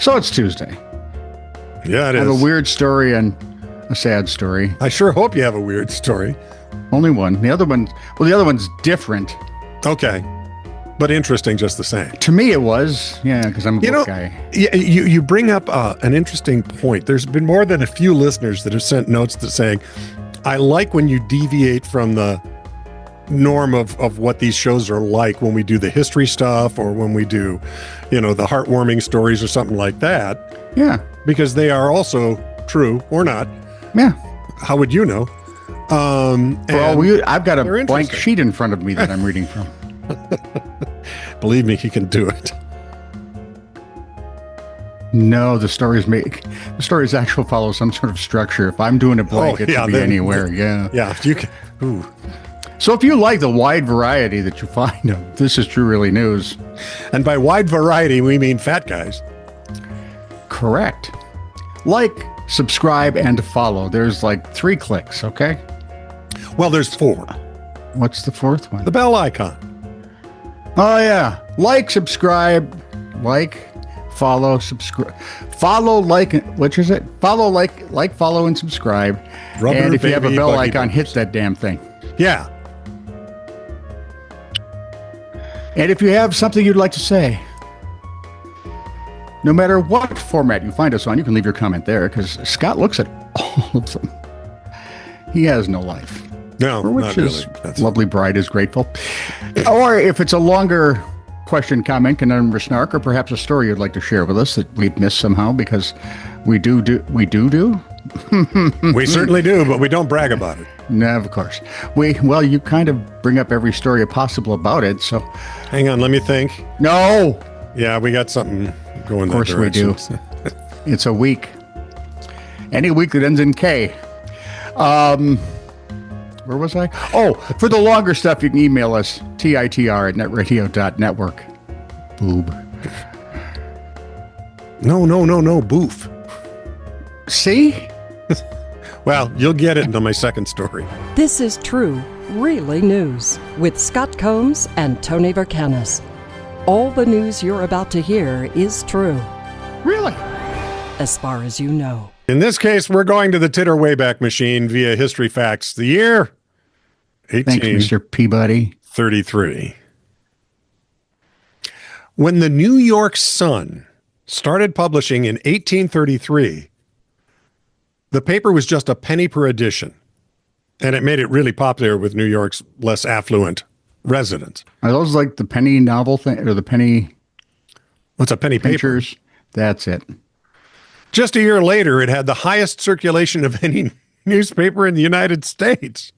So it's Tuesday. Yeah, it I is. have a weird story and a sad story. I sure hope you have a weird story. Only one. The other one's different. Okay. But interesting just the same. To me, it was. Yeah, because I'm a book guy. You bring up an interesting point. There's been more than a few listeners that have sent notes that saying, I like when you deviate from the norm of what these shows are like when we do the history stuff or when we do, the heartwarming stories or something like that. Yeah. Because they are also true or not. Yeah. How would you know? I've got a blank sheet in front of me that I'm reading from. Believe me, he can do it. No, the stories actually follow some sort of structure. If I'm doing a blank, it could be anywhere. Yeah. Yeah. You can. Ooh. So if you like the wide variety that you find of This Is True Really News. And by wide variety, we mean fat guys. Correct. Like, subscribe, and follow. There's like 3 clicks, okay? Well, there's 4. What's the 4th one? The bell icon. Oh, yeah. Like, subscribe, follow, subscribe. Follow, which is it? Follow, follow, and subscribe. And if you have a bell icon, hit that damn thing. Yeah. And if you have something you'd like to say, no matter what format you find us on, you can leave your comment there, because Scott looks at all of them. He has no life. No, for which not his really. lovely bride is grateful. Or if it's a longer question, comment, conundrum, or snark, or perhaps a story you'd like to share with us that we've missed somehow, because we do. We certainly do, but we don't brag about it. No, of course. You kind of bring up every story possible about it, so. Hang on, let me think. No! Yeah, we got something going that direction. Of course we do. It's a week. Any week that ends in K. Where was I? Oh, for the longer stuff, you can email us, titr@netradio.network. Boob. No, boof. See? Well, you'll get it into my second story. This is True, Really News with Scott Combs and Tony Vercanis. All the news you're about to hear is true. Really? As far as you know. In this case, we're going to the Titter Wayback Machine via History Facts. The year? Thanks, Mr. Peabody. 33. When the New York Sun started publishing in 1833, the paper was just a penny per edition, and it made it really popular with New York's less affluent residents. Are those like the penny novel thing, or the penny? What's a penny pictures? Paper? That's it. Just a year later, it had the highest circulation of any newspaper in the United States.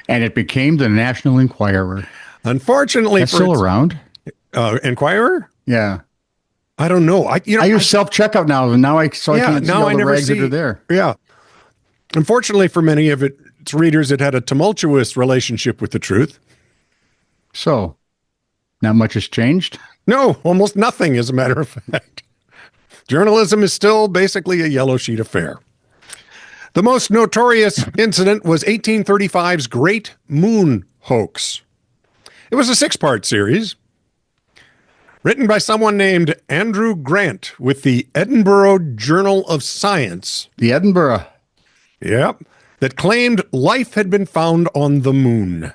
And it became the National Enquirer. Unfortunately, that's still around. Enquirer? Yeah. I don't know. I use self-checkout now, and now I can't see all the rags that are there. Yeah. Unfortunately for many of its readers, it had a tumultuous relationship with the truth. So, not much has changed? No, almost nothing, as a matter of fact. Journalism is still basically a yellow sheet affair. The most notorious incident was 1835's Great Moon Hoax. It was a 6-part series written by someone named Andrew Grant with the Edinburgh Journal of Science. The Edinburgh. Yep. That claimed life had been found on the moon.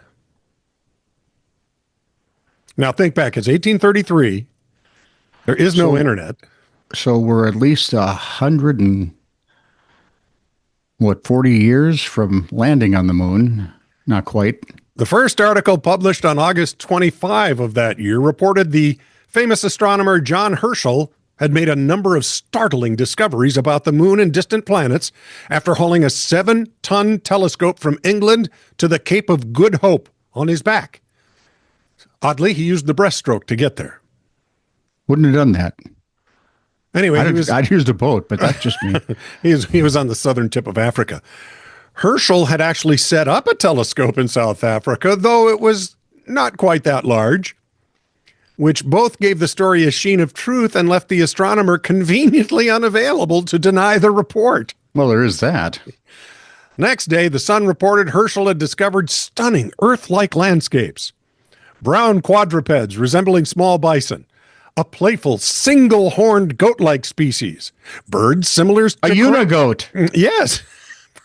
Now think back, it's 1833. There is no internet. So we're at least 40 years from landing on the moon? Not quite. The first article published on August 25 of that year reported the famous astronomer John Herschel had made a number of startling discoveries about the moon and distant planets after hauling a 7-ton telescope from England to the Cape of Good Hope on his back. Oddly, he used the breaststroke to get there. Wouldn't have done that. Anyway, I'd used a boat, but that's just me. he was on the southern tip of Africa. Herschel had actually set up a telescope in South Africa, though it was not quite that large, which both gave the story a sheen of truth and left the astronomer conveniently unavailable to deny the report. Well, there is that. Next day, the Sun reported Herschel had discovered stunning Earth-like landscapes, brown quadrupeds resembling small bison, a playful single-horned goat-like species. Birds similar to... A unigoat. Yes.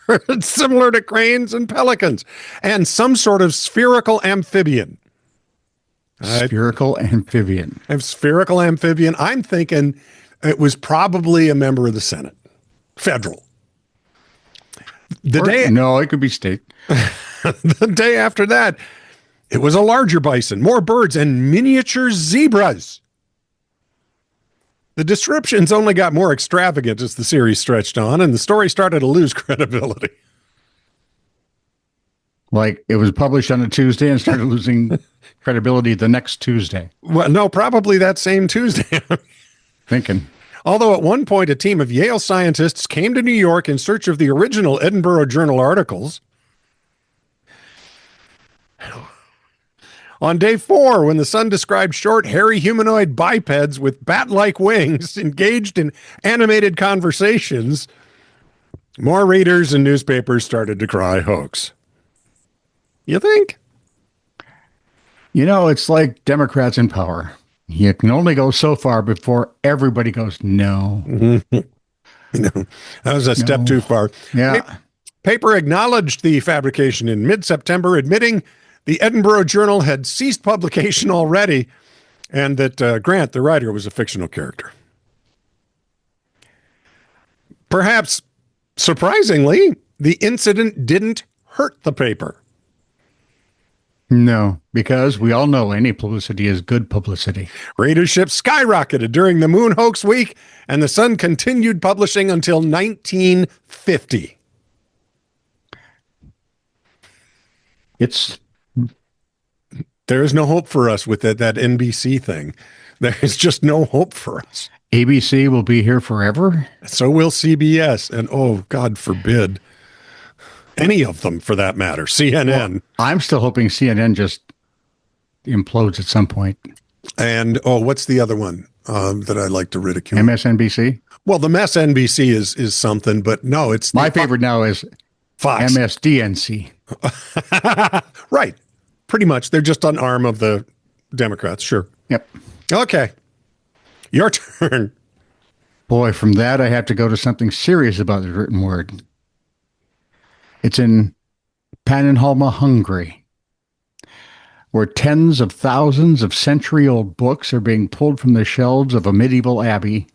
Birds similar to cranes and pelicans. And some sort of spherical amphibian. Spherical amphibian. Spherical amphibian. I'm thinking it was probably a member of the Senate. Federal. No, it could be state. The day after that, it was a larger bison, more birds, and miniature zebras. The descriptions only got more extravagant as the series stretched on, and the story started to lose credibility. Like it was published on a Tuesday and started losing credibility the next Tuesday. Well, no, probably that same Tuesday. Thinking. Although at one point, a team of Yale scientists came to New York in search of the original Edinburgh Journal articles. On day 4, when the Sun described short, hairy humanoid bipeds with bat-like wings engaged in animated conversations, more readers and newspapers started to cry hoax. You think? You know, it's like Democrats in power. You can only go so far before everybody goes, no. No, that was a step too far. Yeah. Paper acknowledged the fabrication in mid-September, admitting the Edinburgh Journal had ceased publication already and that Grant, the writer, was a fictional character. Perhaps surprisingly, the incident didn't hurt the paper. No, because we all know any publicity is good publicity. Readership skyrocketed during the Moon Hoax week, and the Sun continued publishing until 1950. There is no hope for us with that NBC thing. There is just no hope for us. ABC will be here forever. So will CBS, and oh, God forbid, any of them for that matter. CNN. Well, I'm still hoping CNN just implodes at some point. And, what's the other one that I like to ridicule? MSNBC? Well, the mess NBC is something, but no, it's... My favorite now is Fox. MSDNC. Right. Pretty much. They're just an arm of the Democrats. Sure. Yep. Okay. Your turn. Boy, from that, I have to go to something serious about the written word. It's in Pannonhalma, Hungary, where tens of thousands of century-old books are being pulled from the shelves of a medieval abbey.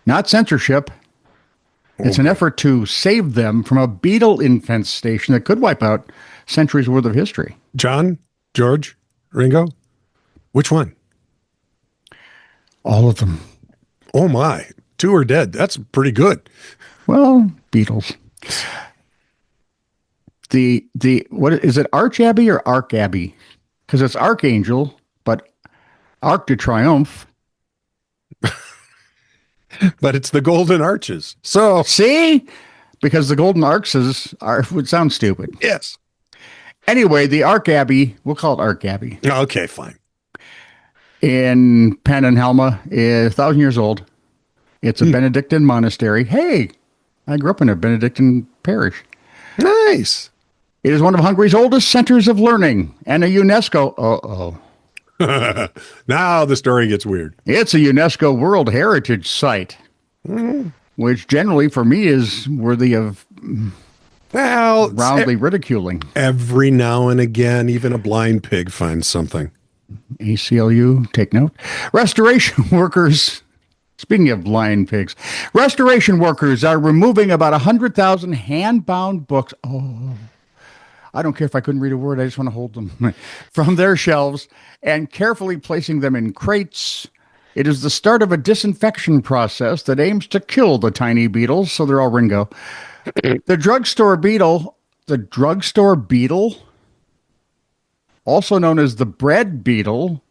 Not censorship. It's an effort to save them from a beetle infestation that could wipe out centuries' worth of history. John, George, Ringo, which one? All of them. Oh, my. 2 are dead. That's pretty good. Well, Beetles. What is it, Arch Abbey or Ark Abbey? Because it's Archangel, but Arc de Triomphe. But it's the Golden Arches. So see, because the Golden Arches would sound stupid. Yes. Anyway, the Ark Abbey, we'll call it Ark Abbey. Okay, fine. In Pannonhalma is 1,000 years old. It's a Benedictine monastery. Hey, I grew up in a Benedictine parish. Nice. It is one of Hungary's oldest centers of learning and a UNESCO. Now the story gets weird. It's a UNESCO World Heritage Site, which generally for me is worthy of roundly ridiculing. Every now and again, even a blind pig finds something. ACLU, take note. Restoration workers, speaking of blind pigs, restoration workers are removing about 100,000 hand-bound books. Oh, I don't care if I couldn't read a word. I just want to hold them from their shelves and carefully placing them in crates. It is the start of a disinfection process that aims to kill the tiny beetles, so they're all Ringo. The drugstore beetle, also known as the bread beetle.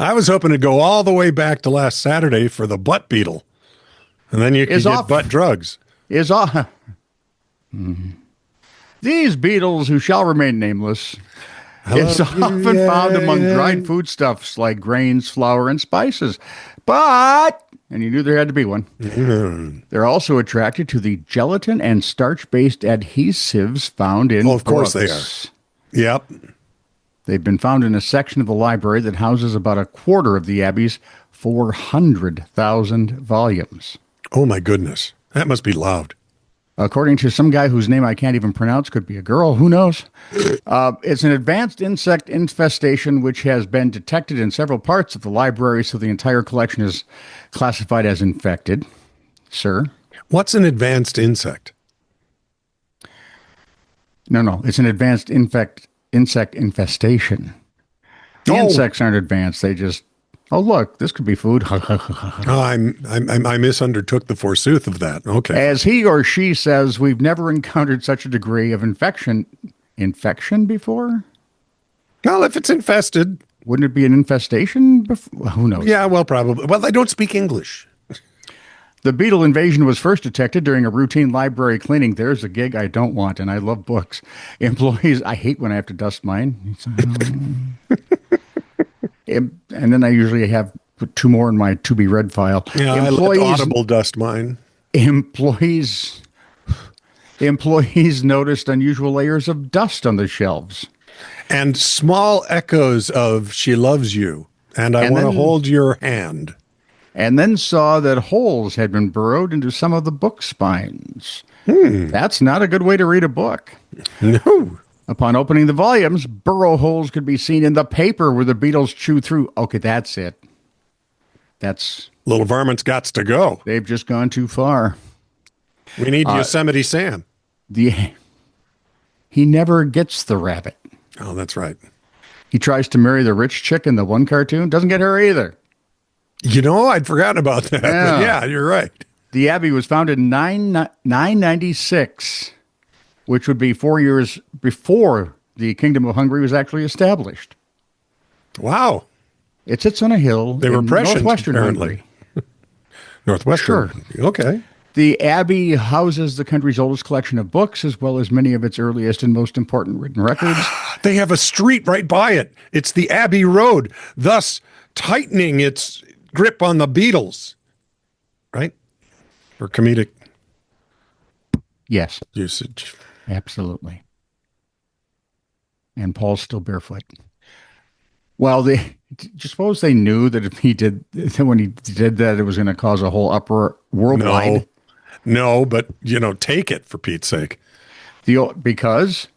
I was hoping to go all the way back to last Saturday for the butt beetle. And then you can get butt drugs. Is off. These beetles, who shall remain nameless, is often found among dried foodstuffs like grains, flour, and spices. But, and you knew there had to be one, they're also attracted to the gelatin and starch-based adhesives found in of course they are. Yep. They've been found in a section of the library that houses about a quarter of the Abbey's 400,000 volumes. Oh, my goodness. That must be loud. According to some guy whose name I can't even pronounce, could be a girl, who knows? It's an advanced insect infestation which has been detected in several parts of the library, so the entire collection is classified as infected. Sir? What's an advanced insect? No. It's an advanced insect infestation. The insects aren't advanced. They just, oh, look, this could be food. I misundertook the forsooth of that. Okay. As he or she says, we've never encountered such a degree of infection before? Well, if it's infested. Wouldn't it be an infestation? Well, who knows? Yeah, well, probably. Well, they don't speak English. The beetle invasion was first detected during a routine library cleaning. There's a gig I don't want, and I love books. Employees, I hate when I have to dust mine. And then I usually have two more in my to-be-read file. Yeah, I let Audible dust mine. Employees noticed unusual layers of dust on the shelves. And small echoes of "She loves you," and I want to hold your hand. And then saw that holes had been burrowed into some of the book spines. That's not a good way to read a book. No. Upon opening the volumes, burrow holes could be seen in the paper where the beetles chew through. Okay, that's it. That's... Little varmint's gots to go. They've just gone too far. We need Yosemite Sam. He never gets the rabbit. Oh, that's right. He tries to marry the rich chick in the one cartoon. Doesn't get her either. You know, I'd forgotten about that. Yeah, but yeah, you're right. The Abbey was founded in 996, which would be 4 years before the Kingdom of Hungary was actually established. Wow. It sits on a hill they were in prescient, northwestern apparently. Hungary. Northwestern. Sure. Okay. The Abbey houses the country's oldest collection of books, as well as many of its earliest and most important written records. They have a street right by it. It's the Abbey Road, thus tightening its grip on the Beatles, right? For comedic Yes. usage. Absolutely. And Paul's still barefoot. Well, do you suppose they knew that if he did, that when he did that, it was going to cause a whole uproar worldwide? No, but, take it for Pete's sake. Because,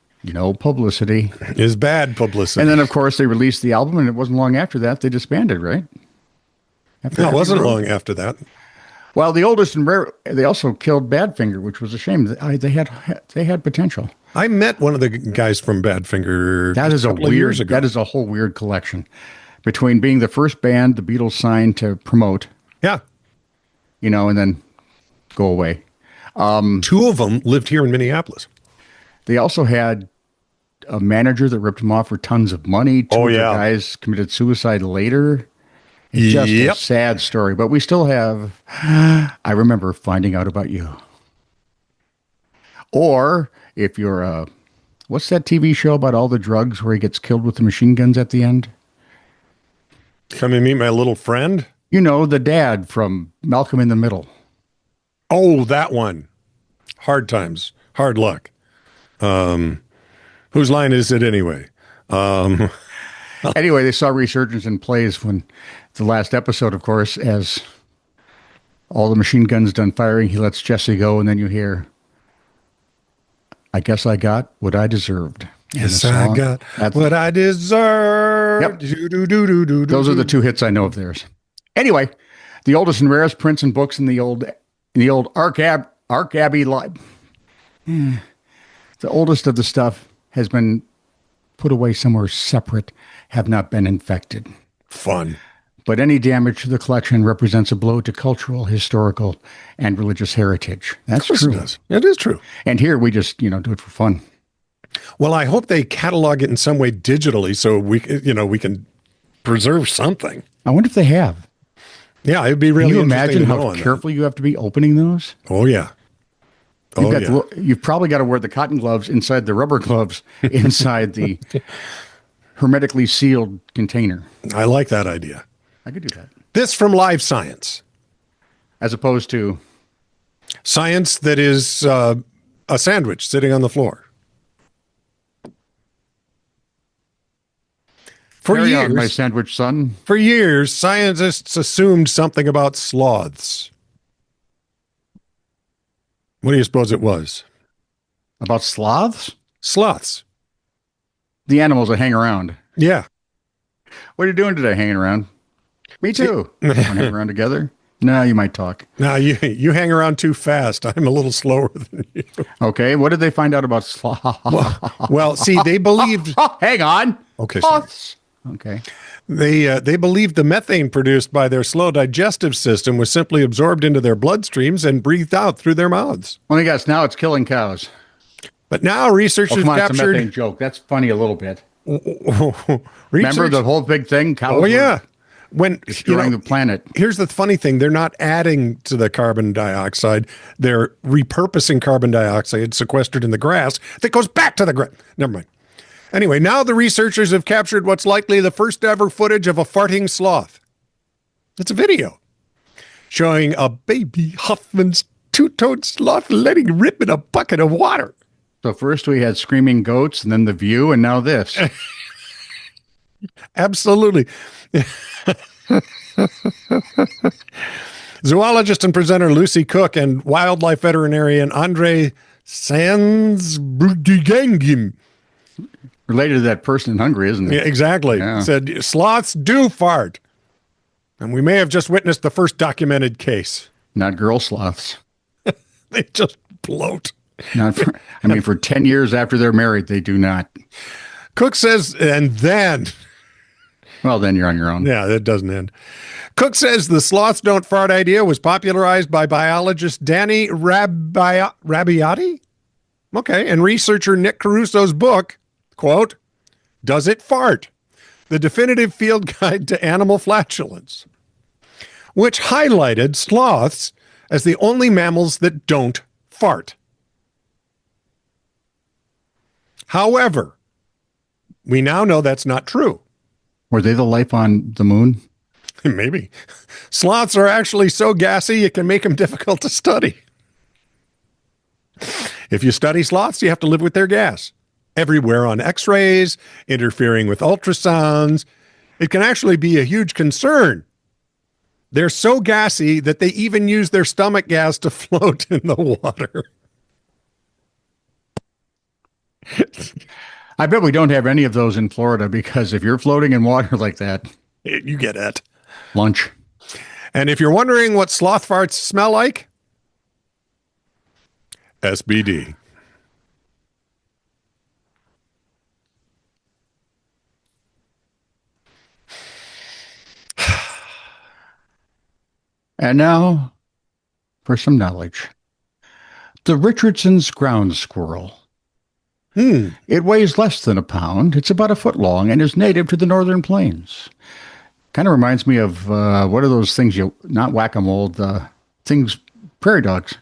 publicity is bad publicity. And then, of course, they released the album, and it wasn't long after that they disbanded, right? No, it wasn't long after that. Well, the oldest and rare, they also killed Badfinger, which was a shame. They had potential. I met one of the guys from Badfinger. That is years ago. That is a whole weird collection between being the first band the Beatles signed to promote. Yeah. And then go away. Two of them lived here in Minneapolis. They also had a manager that ripped them off for tons of money. Two of the guys committed suicide later. It's just a sad story, but we still have, I remember finding out about you. Or if you're, what's that TV show about all the drugs where he gets killed with the machine guns at the end? Come and meet my little friend? The dad from Malcolm in the Middle. Oh, that one. Hard times, hard luck. Whose line is it anyway? Anyway, they saw resurgence in plays when the last episode, of course, as all the machine guns done firing, he lets Jesse go, and then you hear, I guess I got what I deserved. Yes, I got what I deserved. Yep. Those are the two hits I know of theirs. Anyway, the oldest and rarest prints and books in the old Ark Abbey Library. The oldest of the stuff has been put away somewhere separate, have not been infected. Fun. But any damage to the collection represents a blow to cultural, historical, and religious heritage. That's true. It is true. And here we just, do it for fun. Well, I hope they catalog it in some way digitally so we can preserve something. I wonder if they have. Yeah, it'd be really Can you interesting imagine to know how careful you have to be opening those? Oh, yeah. You've probably got to wear the cotton gloves inside the rubber gloves inside the hermetically sealed container. I like that idea. I could do that. This from Live Science. As opposed to? Science that is a sandwich sitting on the floor. For Carry years, on, my sandwich son. for years, scientists assumed something about sloths. What do you suppose it was? About sloths? Sloths. The animals that hang around. Yeah. What are you doing today, hanging around? Me too. Want to hang around together? No, you might talk. Now, you hang around too fast. I'm a little slower than you. Okay, what did they find out about sloths? Well, see, they believed... Hang on. Okay, sorry. Sloths. Okay. They believed the methane produced by their slow digestive system was simply absorbed into their bloodstreams and breathed out through their mouths. Let me guess. Now it's killing cows. But now researchers Come on, it's a captured... methane joke. That's funny a little bit. Research... Remember the whole big thing? Cows Oh, yeah. When destroying the planet. Here's the funny thing. They're not adding to the carbon dioxide. They're repurposing carbon dioxide sequestered in the grass that goes back to the grass. Never mind. Anyway, now the researchers have captured what's likely the first ever footage of a farting sloth. It's a video showing a baby Huffman's two-toed sloth letting rip in a bucket of water. So first we had screaming goats, and then the view, and now this. Absolutely. Zoologist and presenter Lucy Cook and wildlife veterinarian Andre Sandsburgengim. Related to that person in Hungary, isn't it? Yeah, exactly. Yeah. Said sloths do fart. And we may have just witnessed the first documented case. Not girl sloths. They just bloat. Not for, I mean, for 10 years after they're married, they do not. Cook says, and then... Well, then you're on your own. Yeah, that doesn't end. Cook says the sloths don't fart idea was popularized by biologist Danny Rabbiati. Okay, and researcher Nick Caruso's book, quote, Does It Fart? The Definitive Field Guide to Animal Flatulence, which highlighted sloths as the only mammals that don't fart. However, we now know that's not true. Were they the life on the moon? Maybe. Sloths are actually so gassy, it can make them difficult to study. If you study sloths, you have to live with their gas. Everywhere on x-rays, interfering with ultrasounds. It can actually be a huge concern. They're so gassy that they even use their stomach gas to float in the water. I bet we don't have any of those in Florida, because if you're floating in water like that, You get it. lunch. And if you're wondering what sloth farts smell like, SBD. And now for some knowledge. The Richardson's ground squirrel. It weighs less than a pound. It's about a foot long and is native to the northern plains. Kind of reminds me of what are those things not whack-a-mole, the things, prairie dogs.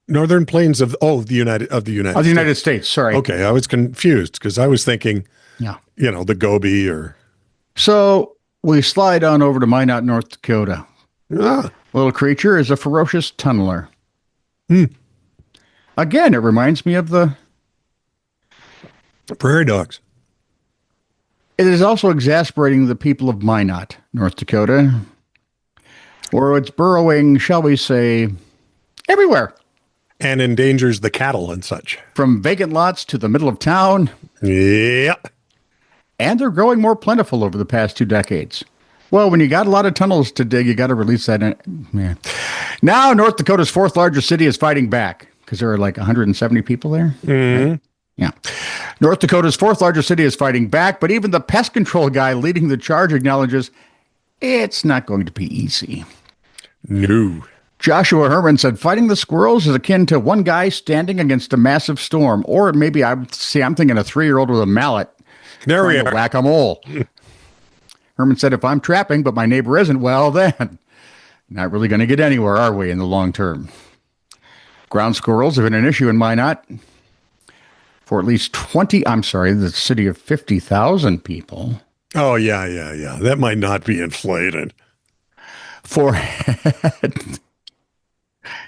Northern plains of the United States. Sorry. Okay, I was confused because I was thinking, Yeah. The Gobi or... So we slide on over to Minot, North Dakota. Little creature is a ferocious tunneler. Again, it reminds me of the prairie dogs. It is also exasperating the people of Minot, North Dakota, where it's burrowing, shall we say, everywhere. And endangers the cattle and such. From vacant lots to the middle of town. Yeah. And they're growing more plentiful over the past 2 decades. Well, when you got a lot of tunnels to dig, you got to release that. Yeah. Now, North Dakota's 4th largest city is fighting back because there are like 170 people there. Mm-hmm. Right? Yeah. North Dakota's 4th largest city is fighting back, but even the pest control guy leading the charge acknowledges it's not going to be easy. No. Joshua Herman said fighting the squirrels is akin to one guy standing against a massive storm, or maybe I'm thinking a 3-year-old with a mallet. There we are. Whack-a-mole. Herman said, if I'm trapping, but my neighbor isn't, well, then not really going to get anywhere, are we, in the long term? Ground squirrels have been an issue in Minot for at least the city of 50,000 people. Oh, yeah. That might not be inflated.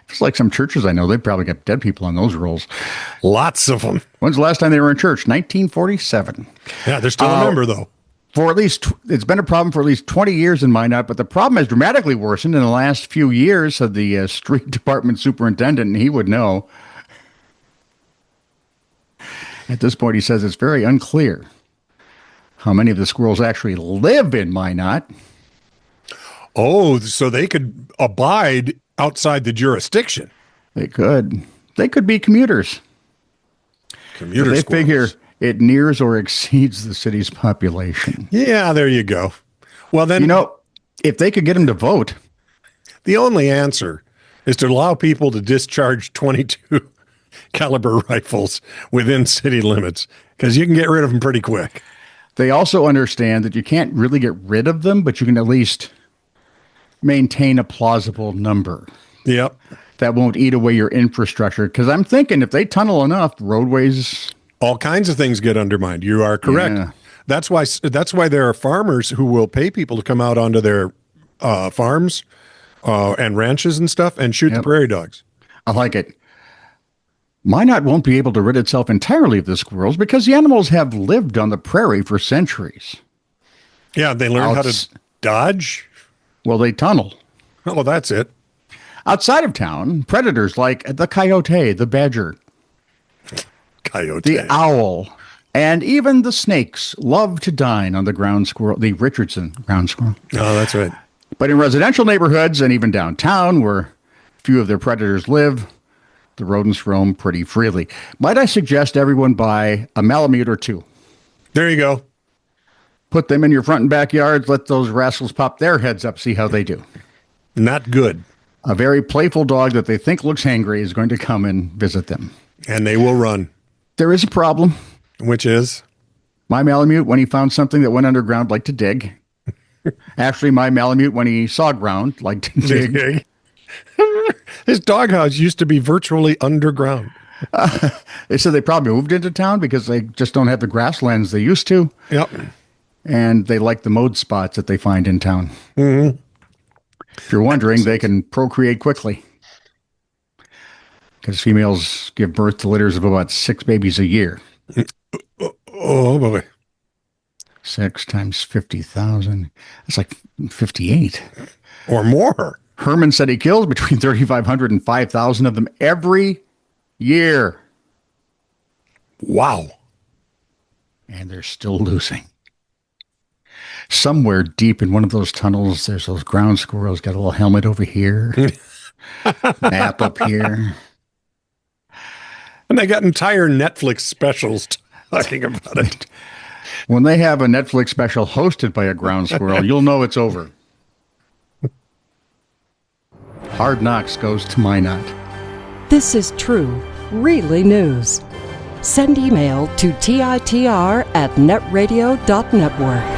It's like some churches I know, they've probably got dead people on those rolls. Lots of them. When's the last time they were in church? 1947. Yeah, they're still a member, though. it's been a problem for at least 20 years in Minot, but the problem has dramatically worsened in the last few years, said the street department superintendent, and he would know. At this point, he says it's very unclear how many of the squirrels actually live in Minot. Oh, so they could abide outside the jurisdiction. They could. They could be commuters. They figure it nears or exceeds the city's population. Yeah, there you go. Well, then, if they could get them to vote, the only answer is to allow people to discharge 22 caliber rifles within city limits, because you can get rid of them pretty quick. They also understand that you can't really get rid of them, but you can at least maintain a plausible number. Yep. That won't eat away your infrastructure. Because I'm thinking if they tunnel enough, roadways, all kinds of things get undermined. You are correct. Yeah. That's why there are farmers who will pay people to come out onto their farms and ranches and stuff and shoot the prairie dogs. I like it. Minot won't be able to rid itself entirely of the squirrels because the animals have lived on the prairie for centuries. Yeah, they learned how to dodge. Well, they tunnel. Oh, that's it. Outside of town, predators like the coyote, the badger, the owl, and even the snakes love to dine on the ground squirrel, the Richardson ground squirrel. Oh, that's right. But in residential neighborhoods and even downtown, where few of their predators live, the rodents roam pretty freely. Might I suggest everyone buy a Malamute or two? There you go. Put them in your front and backyards. Let those rascals pop their heads up, see how they do. Not good. A very playful dog that they think looks hangry is going to come and visit them. And they will run. There is a problem. Which is? My Malamute, when he found something that went underground, liked to dig. Actually, my Malamute, when he saw ground, liked to dig. His doghouse used to be virtually underground. They said they probably moved into town because they just don't have the grasslands they used to. Yep. And they like the mode spots that they find in town. Mm-hmm. If you're wondering, they can procreate quickly. Because females give birth to litters of about 6 babies a year. Oh, boy. 6 times 50,000. That's like 58. Or more. Herman said he kills between 3,500 and 5,000 of them every year. Wow. And they're still losing. Somewhere deep in one of those tunnels, there's those ground squirrels, got a little helmet over here, map up here. And they got entire Netflix specials talking about it. When they have a Netflix special hosted by a ground squirrel, you'll know it's over. Hard Knocks goes to Minot. This is true, really news. Send email to TITR@netradio.network.